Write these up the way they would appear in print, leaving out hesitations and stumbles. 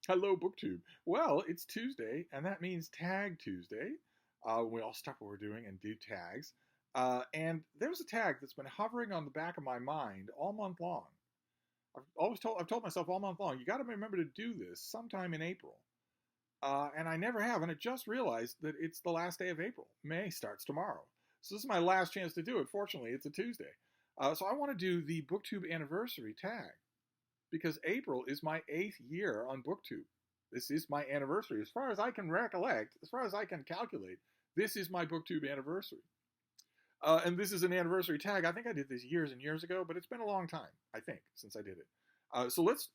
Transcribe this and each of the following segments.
Hello, BookTube. Well, it's Tuesday, and that means Tag Tuesday. We all stop what we're doing and do tags. And there's a tag that's been hovering on the back of my mind all month long. I've told myself all month long, you got to remember to do this sometime in April. And I never have, and I just realized that it's the last day of April. May starts tomorrow, so this is my last chance to do it. Fortunately, it's a Tuesday, so I want to do the BookTube anniversary tag because April is my 8th year on BookTube. This is my anniversary. As far as I can recollect, as far as I can calculate, this is my BookTube anniversary. And this is an anniversary tag. I think I did this years and years ago, but it's been a long time, I think, since I did it.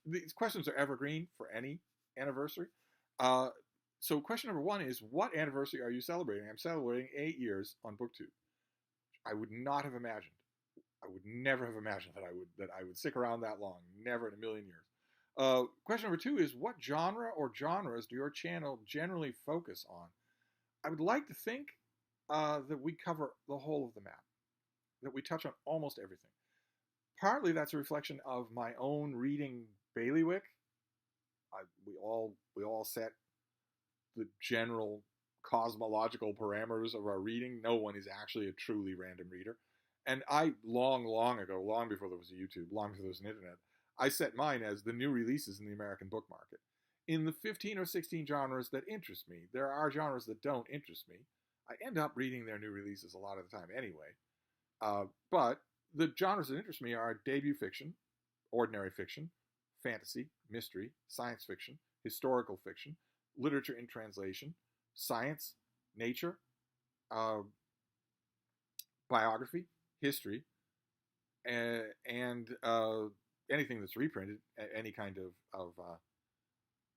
These questions are evergreen for any anniversary. So question number one is, what anniversary are you celebrating? I'm celebrating 8 years on BookTube. I would not have imagined. I would never have imagined that I would stick around that long. Never in a million years. Question number two is, what genre or genres do your channel generally focus on? I would like to think that we cover the whole of the map, that we touch on almost everything. Partly that's a reflection of my own reading bailiwick. We all set the general cosmological parameters of our reading. No one is actually a truly random reader. And I, long ago, long before there was a YouTube, long before there was an internet, I set mine as the new releases in the American book market. In the 15 or 16 genres that interest me, there are genres that don't interest me. I end up reading their new releases a lot of the time anyway. But the genres that interest me are debut fiction, ordinary fiction, fantasy, mystery, science fiction, historical fiction, literature in translation, science, nature, biography, history, and anything that's reprinted, any kind of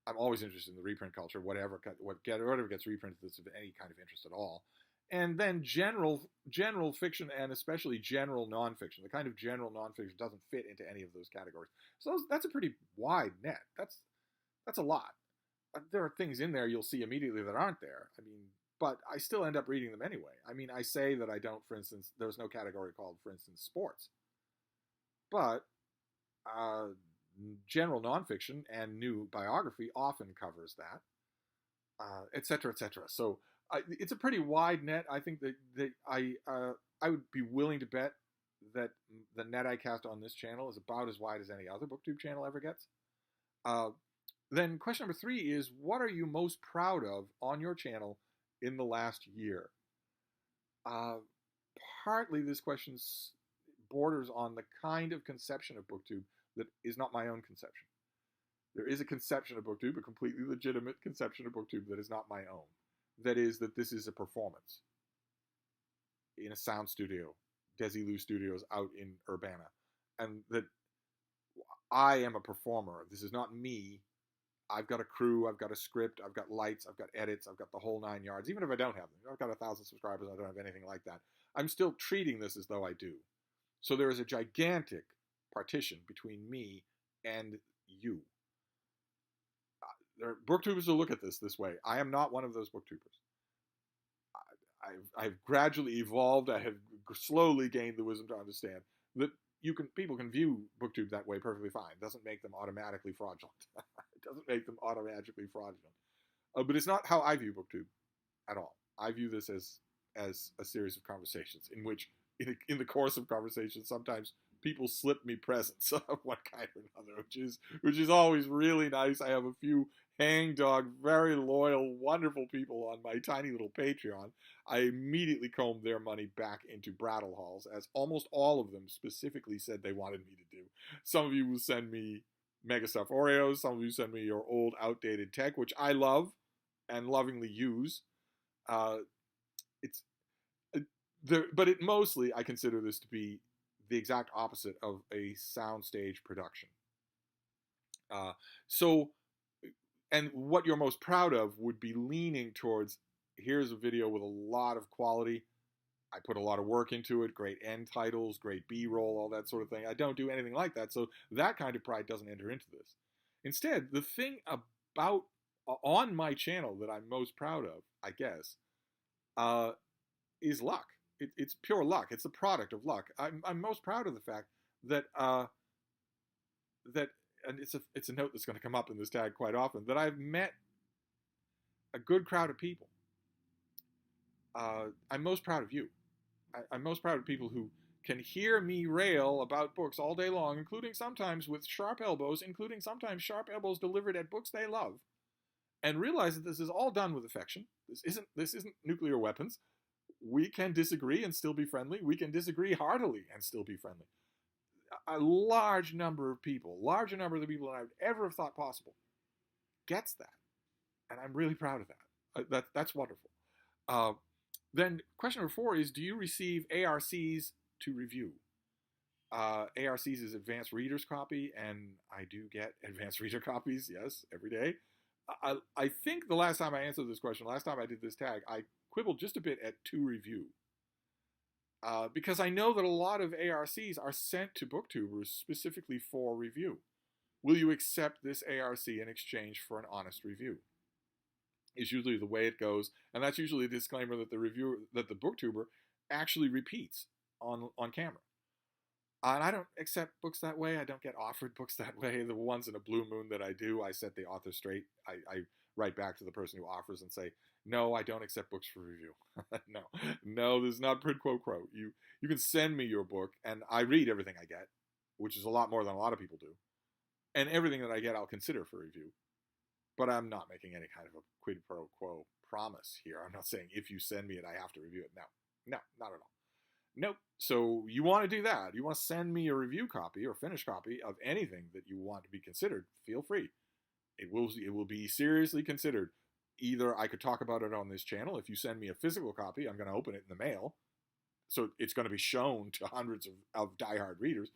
I'm always interested in the reprint culture, whatever gets reprinted that's of any kind of interest at all. And then general fiction, and especially general nonfiction. The kind of general nonfiction doesn't fit into any of those categories. So that's a pretty wide net. That's a lot. There are things in there you'll see immediately that aren't there. I mean, but I still end up reading them anyway. I mean, I say that I don't, for instance, there's no category called, for instance, sports. But general nonfiction and new biography often covers that, et cetera, et cetera. So it's a pretty wide net. I think that I would be willing to bet that the net I cast on this channel is about as wide as any other BookTube channel ever gets. Then question number three is, what are you most proud of on your channel in the last year? Partly this question borders on the kind of conception of BookTube that is not my own conception. There is a conception of BookTube, a completely legitimate conception of BookTube that is not my own. That is that this is a performance in a sound studio, Desilu Studios out in Urbana. And that I am a performer. This is not me. I've got a crew, I've got a script, I've got lights, I've got edits, I've got the whole 9 yards. Even if I don't have them, I've got 1,000 subscribers, I don't have anything like that. I'm still treating this as though I do. So there is a gigantic partition between me and you. Booktubers will look at this way. I am not one of those booktubers. I've gradually evolved. I have slowly gained the wisdom to understand that people can view BookTube that way perfectly fine. It doesn't make them automatically fraudulent. It doesn't make them automatically fraudulent. But it's not how I view BookTube at all. I view this as a series of conversations in which, in the course of conversations, sometimes people slip me presents of one kind or another, which is always really nice. I have a few hangdog, very loyal, wonderful people on my tiny little Patreon. I immediately combed their money back into Brattle Halls, as almost all of them specifically said they wanted me to do. Some of you will send me Mega Stuff Oreos. Some of you send me your old, outdated tech, which I love and lovingly use. But it mostly, I consider this to be the exact opposite of a soundstage production. And what you're most proud of would be leaning towards, here's a video with a lot of quality. I put a lot of work into it, great end titles, great B-roll, all that sort of thing. I don't do anything like that, so that kind of pride doesn't enter into this. Instead, the thing about on my channel that I'm most proud of, I guess, is luck. It's pure luck. It's the product of luck. I'm most proud of the fact that and it's a note that's going to come up in this tag quite often, that I've met a good crowd of people. I'm most proud of you. I'm most proud of people who can hear me rail about books all day long, including sometimes with sharp elbows, including sometimes sharp elbows delivered at books they love, and realize that this is all done with affection. This isn't nuclear weapons. We can disagree and still be friendly. We can disagree heartily and still be friendly. A large number of people, larger number of the people than I would ever have thought possible, gets that, and I'm really proud of that. That's wonderful. Then question number 4 is, do you receive ARCs to review? ARCs is Advanced Reader's Copy, and I do get Advanced Reader copies, yes, every day. I think the last time I answered this question, last time I did this tag, I quibbled just a bit at to review. Because I know that a lot of ARCs are sent to booktubers specifically for review. Will you accept this ARC in exchange for an honest review? Is usually the way it goes, and that's usually a disclaimer that the booktuber actually repeats on camera. And I don't accept books that way. I don't get offered books that way. The ones in a blue moon that I do, I set the author straight. I write back to the person who offers and say, no, I don't accept books for review. No, this is not quid pro quo. You can send me your book, and I read everything I get, which is a lot more than a lot of people do. And everything that I get, I'll consider for review. But I'm not making any kind of a quid pro quo promise here. I'm not saying if you send me it, I have to review it. No, not at all. Nope. So you want to do that. You want to send me a review copy or finished copy of anything that you want to be considered, feel free. It will be seriously considered. Either I could talk about it on this channel. If you send me a physical copy, I'm going to open it in the mail. So it's going to be shown to hundreds of diehard readers.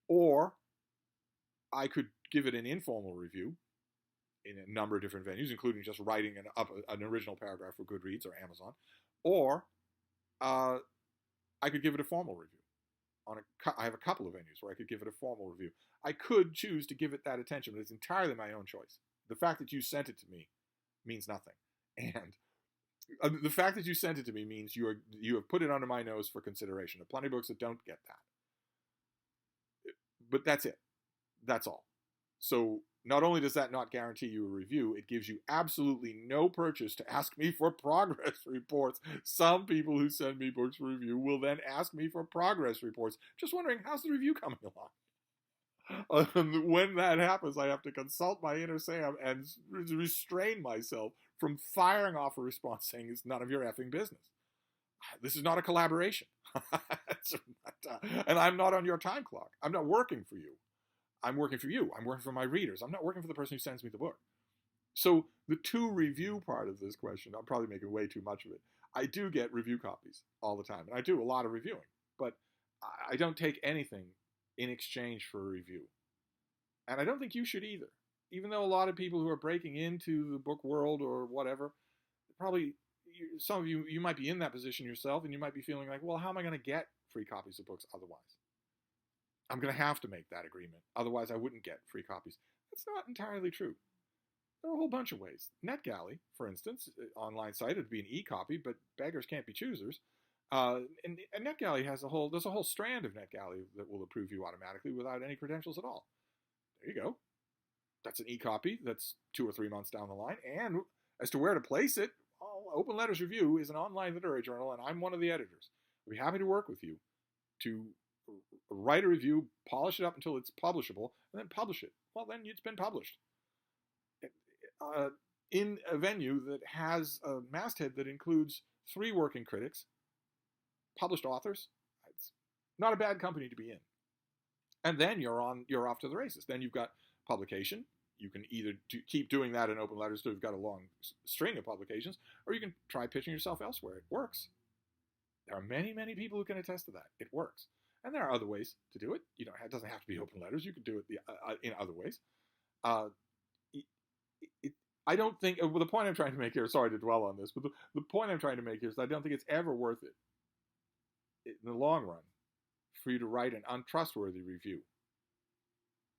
Or I could give it an informal review in a number of different venues, including just writing an original paragraph for Goodreads or Amazon. Or I could give it a formal review. I have a couple of venues where I could give it a formal review. I could choose to give it that attention, but it's entirely my own choice. The fact that you sent it to me means nothing. And the fact that you sent it to me means you have put it under my nose for consideration. There are plenty of books that don't get that. But that's it. That's all. So not only does that not guarantee you a review, it gives you absolutely no purchase to ask me for progress reports. Some people who send me books for review will then ask me for progress reports, just wondering, how's the review coming along? When that happens, I have to consult my inner Sam and restrain myself from firing off a response saying it's none of your effing business. This is not a collaboration. And I'm not on your time clock. I'm not working for you. I'm working for you. I'm working for my readers. I'm not working for the person who sends me the book. So the to review part of this question, I'm probably making way too much of it. I do get review copies all the time, and I do a lot of reviewing, but I don't take anything in exchange for a review. And I don't think you should either. Even though a lot of people who are breaking into the book world or whatever, probably some of you might be in that position yourself, and you might be feeling like, well, how am I going to get free copies of books otherwise? I'm going to have to make that agreement. Otherwise, I wouldn't get free copies. That's not entirely true. There are a whole bunch of ways. NetGalley, for instance, online site, it'd be an e-copy, but beggars can't be choosers. And NetGalley there's a whole strand of NetGalley that will approve you automatically without any credentials at all. There you go. That's an e-copy. That's 2 or 3 months down the line. And as to where to place it, Open Letters Review is an online literary journal, and I'm one of the editors. I'd be happy to work with you to write a review, polish it up until it's publishable, and then publish it. Well, then it's been published. In a venue that has a masthead that includes 3 working critics, published authors, it's not a bad company to be in. And then you're off to the races. Then you've got publication. You can either keep doing that in Open Letters so you've got a long string of publications, or you can try pitching yourself elsewhere. It works. There are many, many people who can attest to that. It works. And there are other ways to do it. It doesn't have to be Open Letters. You can do it in other ways. I don't think, the point I'm trying to make here, sorry to dwell on this, but the point I'm trying to make here is that I don't think it's ever worth it in the long run for you to write an untrustworthy review.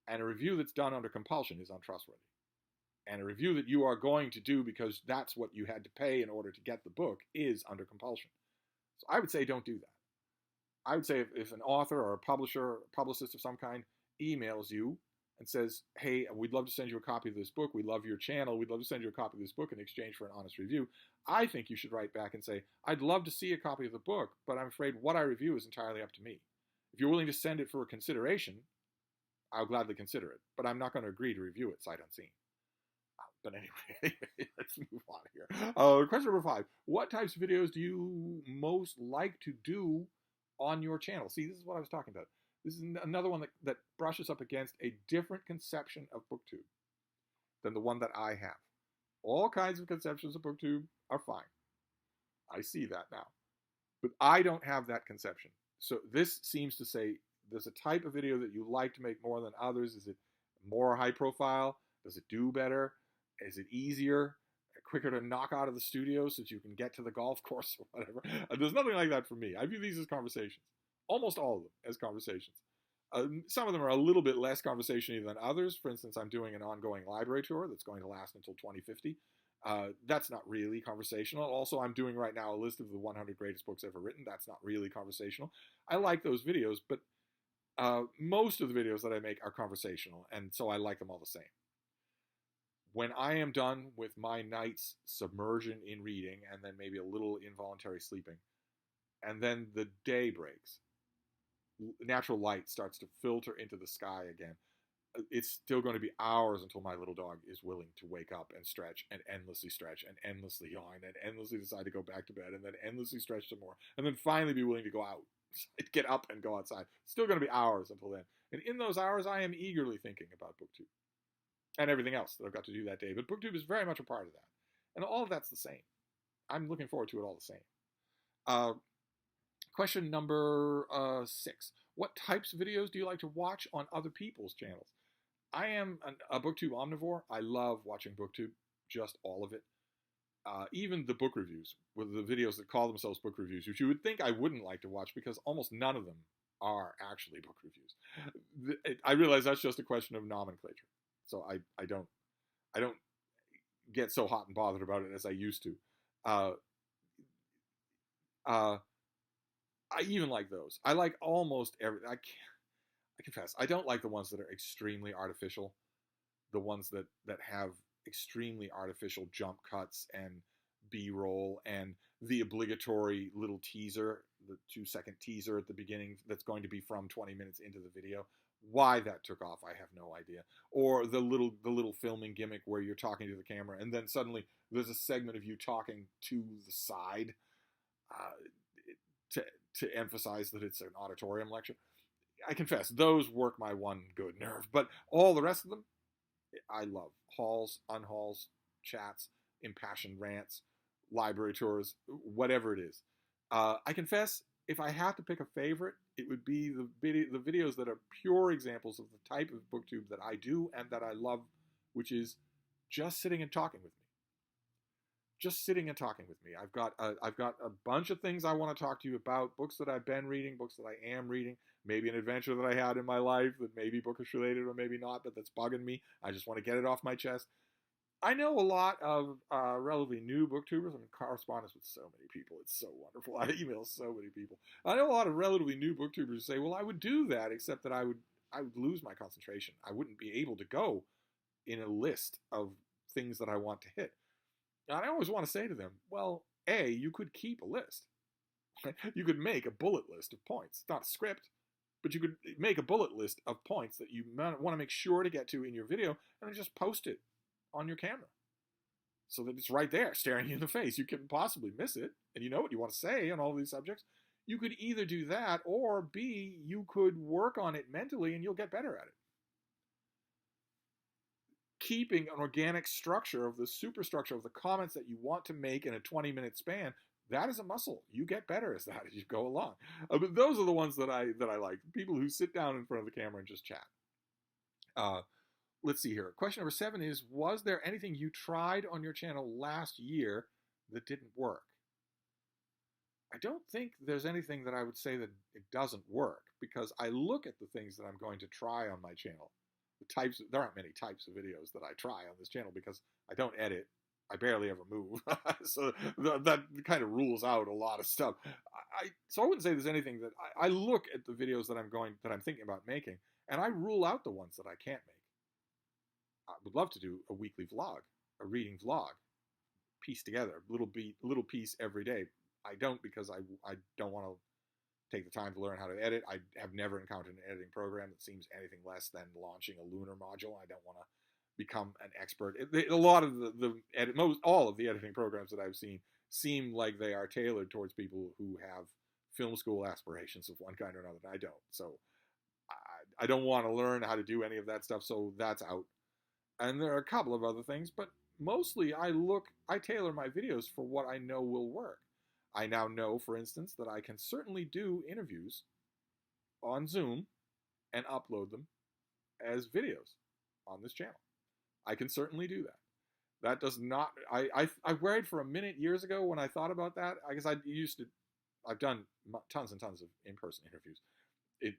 And a review that's done under compulsion is untrustworthy. And a review that you are going to do because that's what you had to pay in order to get the book is under compulsion. So I would say don't do that. I would say if an author or a publisher or a publicist of some kind emails you and says, hey, we'd love to send you a copy of this book. We love your channel. We'd love to send you a copy of this book in exchange for an honest review. I think you should write back and say, I'd love to see a copy of the book, but I'm afraid what I review is entirely up to me. If you're willing to send it for consideration, I'll gladly consider it, but I'm not going to agree to review it sight unseen. But anyway, let's move on here. Question number 5. What types of videos do you most like to do on your channel? See, this is what I was talking about. This is another one that brushes up against a different conception of BookTube than the one that I have. All kinds of conceptions of BookTube are fine. I see that now. But I don't have that conception. So this seems to say there's a type of video that you like to make more than others. Is it more high profile? Does it do better? Is it easier? Quicker to knock out of the studio so that you can get to the golf course or whatever? There's nothing like that for me. I view these as conversations. Almost all of them as conversations. Some of them are a little bit less conversation-y than others. For instance, I'm doing an ongoing library tour that's going to last until 2050. That's not really conversational. Also, I'm doing right now a list of the 100 greatest books ever written. That's not really conversational. I like those videos, but most of the videos that I make are conversational, and so I like them all the same. When I am done with my night's submersion in reading and then maybe a little involuntary sleeping, and then the day breaks, natural light starts to filter into the sky again, it's still going to be hours until my little dog is willing to wake up and stretch and endlessly yawn and endlessly decide to go back to bed and then endlessly stretch some more and then finally be willing to go out, get up and go outside. It's still going to be hours until then. And in those hours, I am eagerly thinking about BookTube and everything else that I've got to do that day. But BookTube is very much a part of that. And all of that's the same. I'm looking forward to it all the same. Question number 6. What types of videos do you like to watch on other people's channels? I am a BookTube omnivore. I love watching BookTube, just all of it. Even the book reviews, with the videos that call themselves book reviews, which you would think I wouldn't like to watch because almost none of them are actually book reviews. I realize that's just a question of nomenclature. So I don't get so hot and bothered about it as I used to. I even like those. I like almost every. I confess, I don't like the ones that are extremely artificial. The ones that have extremely artificial jump cuts and B-roll and the obligatory little teaser, the 2-second teaser at the beginning that's going to be from 20 minutes into the video. Why that took off, I have no idea. Or the little filming gimmick where you're talking to the camera and then suddenly there's a segment of you talking to the side to emphasize that it's an auditorium lecture. I confess, those work my one good nerve. But all the rest of them, I love. Hauls, unhauls, chats, impassioned rants, library tours, whatever it is. I confess, if I had to pick a favorite, it would be the videos that are pure examples of the type of BookTube that I do and that I love, which is just sitting and talking with me. Just sitting and talking with me. I've got a bunch of things I want to talk to you about, books that I've been reading, books that I am reading, maybe an adventure that I had in my life that may be bookish related or maybe not, but that's bugging me. I just want to get it off my chest. I know a lot of relatively new booktubers. I'm in correspondence with so many people. It's so wonderful. I email so many people. I know a lot of relatively new booktubers who say, well, I would do that, except that I would lose my concentration. I wouldn't be able to go in a list of things that I want to hit. And I always want to say to them, well, A, you could keep a list. You could make a bullet list of points. It's not a script, but you could make a bullet list of points that you want to make sure to get to in your video and then just post it on your camera so that it's right there staring you in the face. You couldn't possibly miss it, and you know what you want to say on all of these subjects. You could either do that, or B, you could work on it mentally and you'll get better at it. Keeping an organic structure of the superstructure of the comments that you want to make in a 20-minute span, that is a muscle. You get better as that as you go along. But those are the ones that I like. People who sit down in front of the camera and just chat. Let's see here. Question number 7 is, was there anything you tried on your channel last year that didn't work? I don't think there's anything that I would say that it doesn't work, because I look at the things that I'm going to try on my channel. There aren't many types of videos that I try on this channel because I don't edit. I barely ever move. So that kind of rules out a lot of stuff. So I wouldn't say there's anything that I look at the videos that I'm thinking about making, and I rule out the ones that I can't make. I would love to do a weekly vlog, a reading vlog, piece together, little piece every day. I don't, because I don't want to take the time to learn how to edit. I have never encountered an editing program that seems anything less than launching a lunar module. I don't want to become an expert. A lot of all of the editing programs that I've seen seem like they are tailored towards people who have film school aspirations of one kind or another. I don't. So I don't want to learn how to do any of that stuff. So that's out. And there are a couple of other things, but mostly I tailor my videos for what I know will work. I now know, for instance, that I can certainly do interviews on Zoom and upload them as videos on this channel. I can certainly do that. That does not, I worried for a minute years ago when I thought about that. I guess I've done tons and tons of in-person interviews.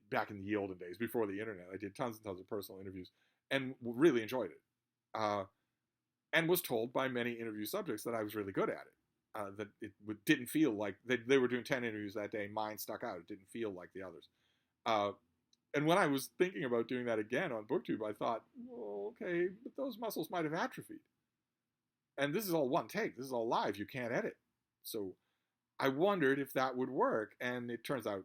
Back in the olden days, before the internet, I did tons and tons of personal interviews and really enjoyed it. And was told by many interview subjects that I was really good at it. That it didn't feel like they were doing 10 interviews that day. Mine stuck out. It didn't feel like the others. And when I was thinking about doing that again on BookTube, I thought, well, okay, but those muscles might have atrophied. And this is all one take. This is all live. You can't edit. So I wondered if that would work. And it turns out,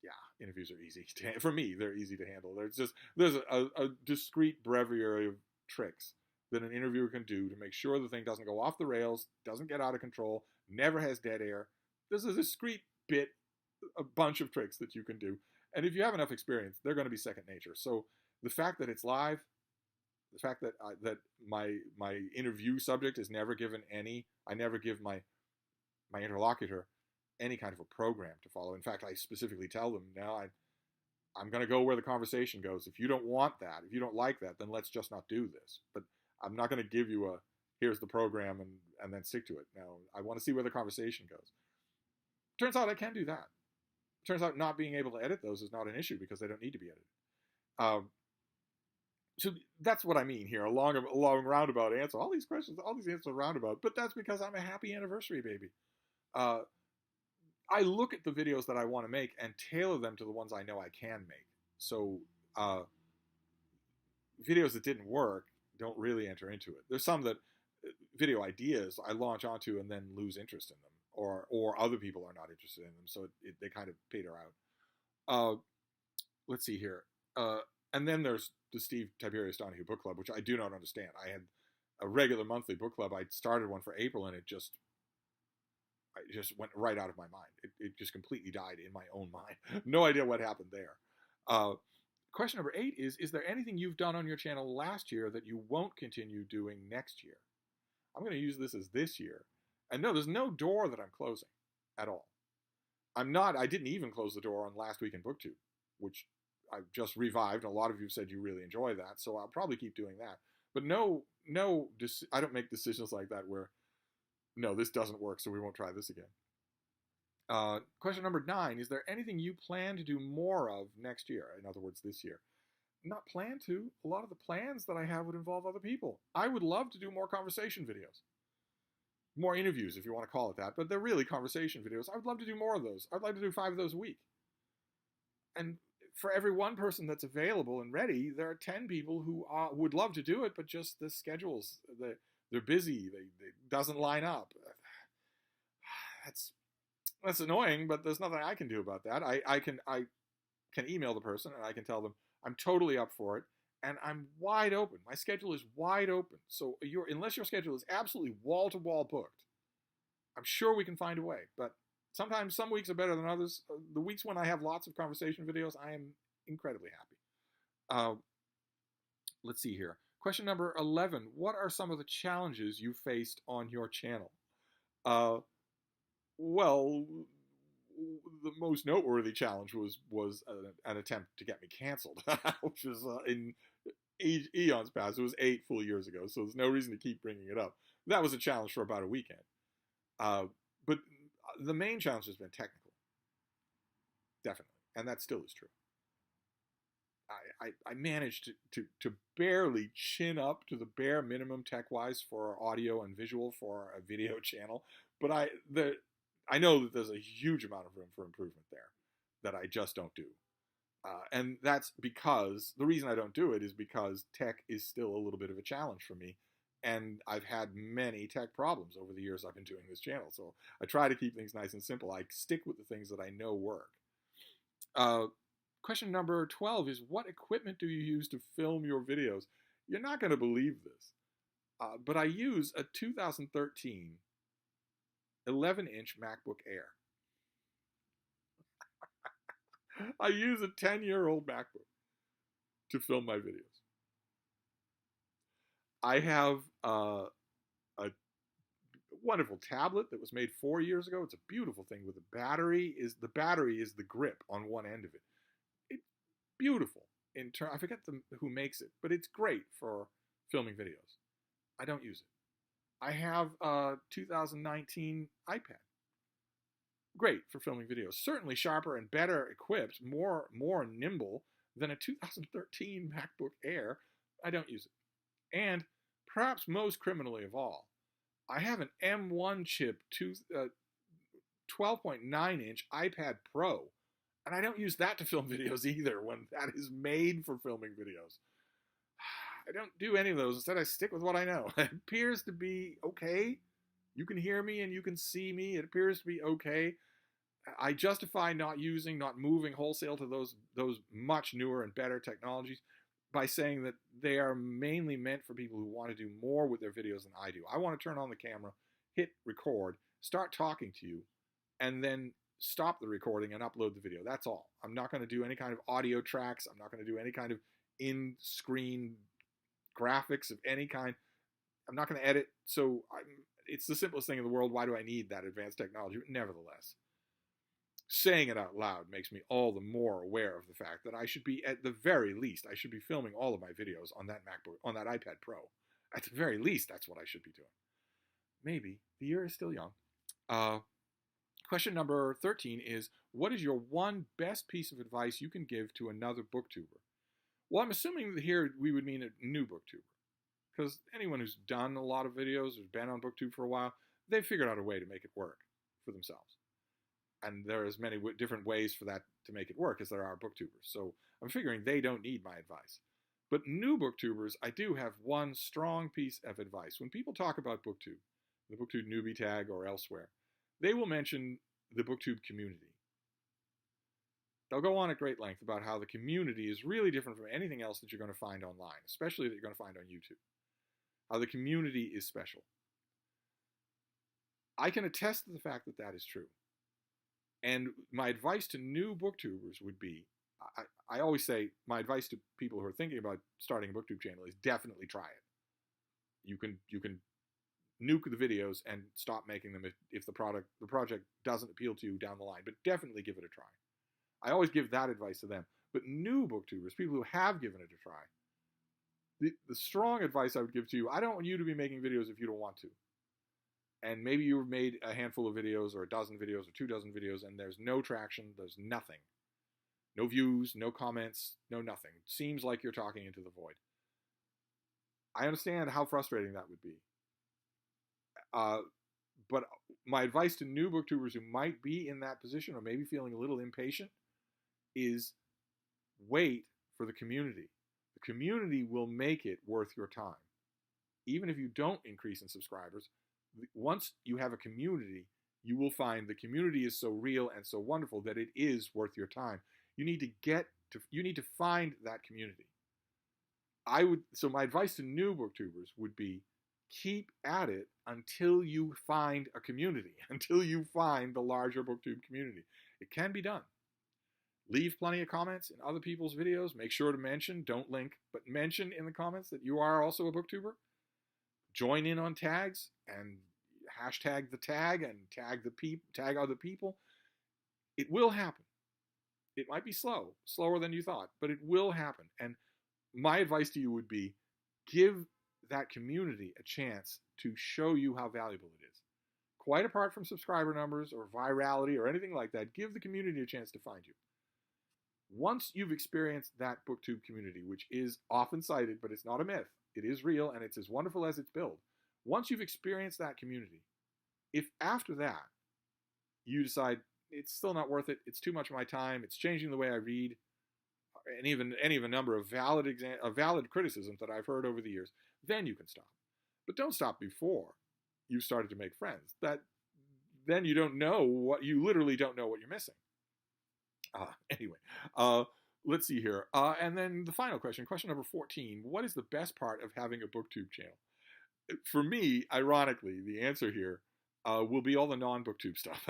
yeah, interviews are easy. For me, they're easy to handle. There's a discrete breviary of tricks that an interviewer can do to make sure the thing doesn't go off the rails, doesn't get out of control, never has dead air. There's a discrete a bunch of tricks that you can do. And if you have enough experience, they're going to be second nature. So the fact that it's live, the fact that that my interview subject is never given I never give my interlocutor any kind of a program to follow. In fact, I specifically tell them, no, I'm going to go where the conversation goes. If you don't want that, if you don't like that, then let's just not do this. But I'm not going to give you here's the program and then stick to it. No, I want to see where the conversation goes. Turns out I can do that. Turns out not being able to edit those is not an issue because they don't need to be edited. So that's what I mean here. A long roundabout answer. All these questions, all these answers are roundabout, but that's because I'm a happy anniversary baby. I look at the videos that I want to make and tailor them to the ones I know I can make. So videos that didn't work don't really enter into it. There's some that video ideas I launch onto and then lose interest in them, or other people are not interested in them, so they kind of peter out. Let's see here. And then there's the Steve Tiberius Donoghue Book Club, which I do not understand. I had a regular monthly book club. I started one for April, and it just went right out of my mind. It just completely died in my own mind. No idea what happened there. Question number 8 is there anything you've done on your channel last year that you won't continue doing next year? I'm going to use this as this year. And no, there's no door that I'm closing at all. I didn't even close the door on Last Week in BookTube, which I've just revived. And a lot of you said you really enjoy that, so I'll probably keep doing that. But I don't make decisions like that where, no, this doesn't work, so we won't try this again. Question number 9, is there anything you plan to do more of next year? In other words, this year. Not plan to. A lot of the plans that I have would involve other people. I would love to do more conversation videos. More interviews, if you want to call it that, but they're really conversation videos. I would love to do more of those. I'd like to do 5 of those a week. And for every one person that's available and ready, there are 10 people who would love to do it, but just the schedules, they're busy. They doesn't line up. That's annoying, but there's nothing I can do about that. I can email the person and I can tell them I'm totally up for it and I'm wide open. My schedule is wide open. So unless your schedule is absolutely wall-to-wall booked, I'm sure we can find a way. But sometimes some weeks are better than others. The weeks when I have lots of conversation videos, I am incredibly happy. Let's see here. Question number 11. What are some of the challenges you faced on your channel? Well, the most noteworthy challenge was an attempt to get me canceled, which was in eons past. It was 8 full years ago, so there's no reason to keep bringing it up. That was a challenge for about a weekend. But the main challenge has been technical, definitely, and that still is true. I managed to barely chin up to the bare minimum tech-wise for audio and visual for a video channel, but I know that there's a huge amount of room for improvement there that I just don't do. And that's because the reason I don't do it is because tech is still a little bit of a challenge for me. And I've had many tech problems over the years I've been doing this channel. So I try to keep things nice and simple. I stick with the things that I know work. Question number 12 is, what equipment do you use to film your videos? You're not going to believe this, but I use a 2013 11-inch MacBook Air. I use a 10-year-old MacBook to film my videos. I have a wonderful tablet that was made 4 years ago. It's a beautiful thing with a battery. The battery is the grip on one end of it. It's beautiful. I forget who makes it, but it's great for filming videos. I don't use it. I have a 2019 iPad. Great for filming videos. Certainly sharper and better equipped, more nimble than a 2013 MacBook Air. I don't use it. And perhaps most criminally of all, I have an M1 chip 12.9-inch iPad Pro, and I don't use that to film videos either when that is made for filming videos. I don't do any of those. Instead, I stick with what I know. It appears to be okay. You can hear me and you can see me. It appears to be okay. I justify not moving wholesale to those much newer and better technologies by saying that they are mainly meant for people who want to do more with their videos than I do. I want to turn on the camera, hit record, start talking to you, and then stop the recording and upload the video. That's all. I'm not going to do any kind of audio tracks. I'm not going to do any kind of in-screen graphics of any kind. I'm not going to edit. So it's the simplest thing in the world. Why do I need that advanced technology? But nevertheless, saying it out loud makes me all the more aware of the fact that I should be, at the very least, I should be filming all of my videos on that MacBook, on that iPad Pro. At the very least, that's what I should be doing. Maybe. The year is still young. Question number 13 is, what is your one best piece of advice you can give to another booktuber? Well, I'm assuming that here we would mean a new booktuber, because anyone who's done a lot of videos, who's been on BookTube for a while, they've figured out a way to make it work for themselves. And there are as many different ways for that to make it work as there are booktubers. So I'm figuring they don't need my advice. But new booktubers, I do have one strong piece of advice. When people talk about BookTube, the BookTube newbie tag or elsewhere, they will mention the BookTube community. They'll go on at great length about how the community is really different from anything else that you're going to find online, especially that you're going to find on YouTube. How the community is special. I can attest to the fact that that is true. And my advice to new booktubers would be, I always say, my advice to people who are thinking about starting a BookTube channel is definitely try it. You can nuke the videos and stop making them if the project doesn't appeal to you down the line, but definitely give it a try. I always give that advice to them. But new booktubers, people who have given it a try, the strong advice I would give to you, I don't want you to be making videos if you don't want to. And maybe you've made a handful of videos or a dozen videos or 2 dozen videos and there's no traction, there's nothing. No views, no comments, no nothing. It seems like you're talking into the void. I understand how frustrating that would be. But my advice to new booktubers who might be in that position or maybe feeling a little impatient is wait for the community. The community will make it worth your time. Even if you don't increase in subscribers, once you have a community, you will find the community is so real and so wonderful that it is worth your time. You need to find that community. So my advice to new booktubers would be keep at it until you find a community, until you find the larger BookTube community. It can be done. Leave plenty of comments in other people's videos. Make sure to mention, don't link, but mention in the comments that you are also a booktuber. Join in on tags and hashtag the tag and tag other people. It will happen. It might be slower than you thought, but it will happen. And my advice to you would be give that community a chance to show you how valuable it is. Quite apart from subscriber numbers or virality or anything like that, give the community a chance to find you. Once you've experienced that BookTube community, which is often cited, but it's not a myth, it is real and it's as wonderful as it's billed. Once you've experienced that community, if after that you decide it's still not worth it, it's too much of my time, it's changing the way I read, any of a number of valid criticisms that I've heard over the years, then you can stop. But don't stop before you've started to make friends. Then you literally don't know what you're missing. Anyway, let's see here. And then the final question number 14. What is the best part of having a BookTube channel? For me, ironically, the answer here will be all the non-BookTube stuff.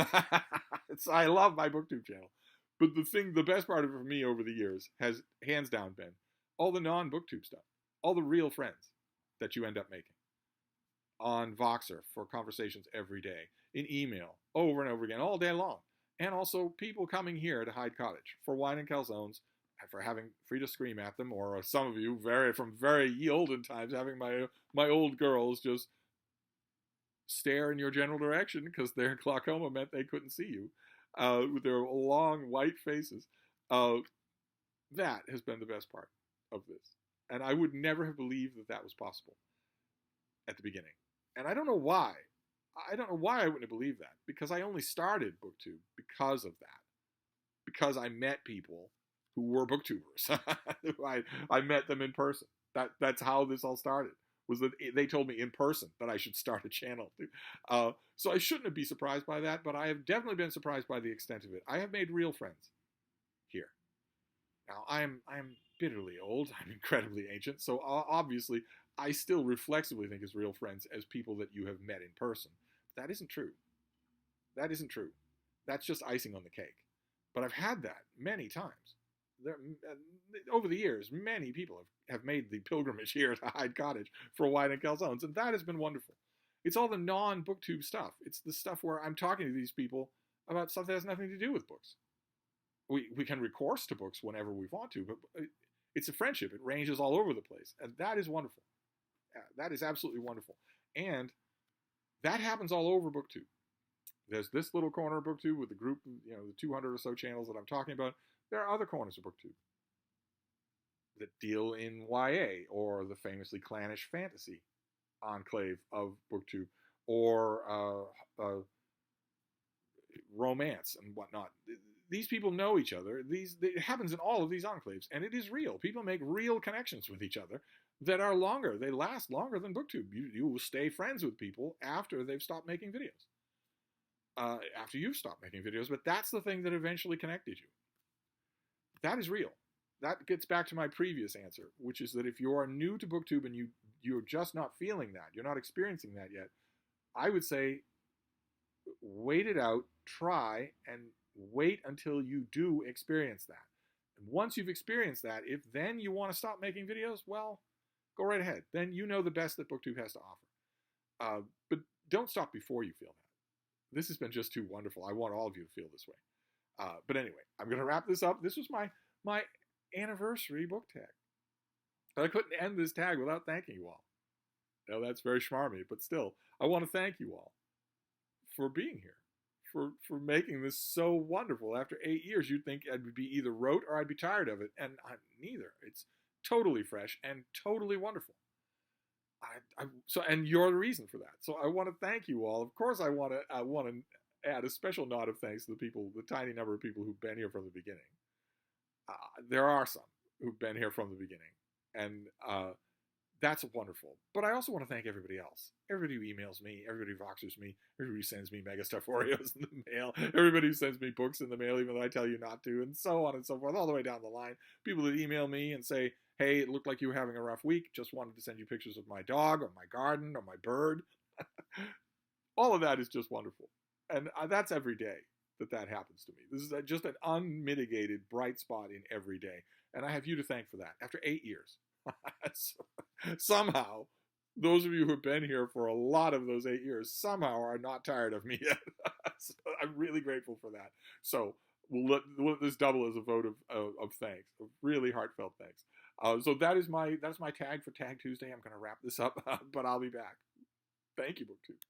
I love my BookTube channel. But the best part of it for me over the years has hands down been all the non-BookTube stuff, all the real friends that you end up making on Voxer for conversations every day, in email, over and over again, all day long. And also people coming here to Hyde Cottage for wine and calzones, for having free to scream at them, or some of you from very olden times having my old girls just stare in your general direction because their glaucoma meant they couldn't see you with their long white faces. That has been the best part of this. And I would never have believed that was possible at the beginning. And I don't know why. I wouldn't have believed that, because I only started BookTube because of that. Because I met people who were BookTubers. I met them in person. That's how this all started. Was that they told me in person that I should start a channel. So I shouldn't be surprised by that, but I have definitely been surprised by the extent of it. I have made real friends here. Now, I'm bitterly old. I'm incredibly ancient. So obviously, I still reflexively think as real friends as people that you have met in person. That isn't true. That isn't true. That's just icing on the cake. But I've had that many times. Over the years, many people have made the pilgrimage here to Hyde Cottage for wine and calzones, and that has been wonderful. It's all the non-BookTube stuff. It's the stuff where I'm talking to these people about stuff that has nothing to do with books. We can recourse to books whenever we want to, but it's a friendship. It ranges all over the place, and that is wonderful. That is absolutely wonderful. And that happens all over BookTube. There's this little corner of BookTube with the group, the 200 or so channels that I'm talking about. There are other corners of BookTube that deal in YA, or the famously clannish fantasy enclave of BookTube, or romance and whatnot. These people know each other. It happens in all of these enclaves, and it is real. People make real connections with each other that are longer. They last longer than BookTube. You will stay friends with people after they've stopped making videos. After you've stopped making videos, but that's the thing that eventually connected you. That is real. That gets back to my previous answer, which is that if you are new to BookTube and you're just not feeling that, you're not experiencing that yet, I would say wait it out, try, and wait until you do experience that. And once you've experienced that, if then you want to stop making videos, well, go right ahead. Then you know the best that BookTube has to offer. But don't stop before you feel that. This has been just too wonderful. I want all of you to feel this way. But anyway, I'm going to wrap this up. This was my anniversary book tag. I couldn't end this tag without thanking you all. Now, that's very schmarmy, but still, I want to thank you all for being here, for making this so wonderful. After 8 years, you'd think I'd be either rote or I'd be tired of it, and I'm neither. It's totally fresh and totally wonderful. And you're the reason for that. So I want to thank you all. Of course, I want to add a special nod of thanks to the people, the tiny number of people who've been here from the beginning. There are some who've been here from the beginning, and that's wonderful. But I also want to thank everybody else. Everybody who emails me, everybody who Voxers me, everybody who sends me mega stuff Oreos in the mail, everybody who sends me books in the mail even though I tell you not to, and so on and so forth, all the way down the line. People that email me and say, hey, it looked like you were having a rough week, just wanted to send you pictures of my dog or my garden or my bird. All of that is just wonderful. And that's every day that happens to me. This is just an unmitigated bright spot in every day. And I have you to thank for that. After 8 years. Somehow, those of you who have been here for a lot of those 8 years somehow are not tired of me yet. So I'm really grateful for that. So we'll let this double as a vote of thanks, of really heartfelt thanks. So that's my tag for Tag Tuesday. I'm going to wrap this up, but I'll be back. Thank you, BookTube.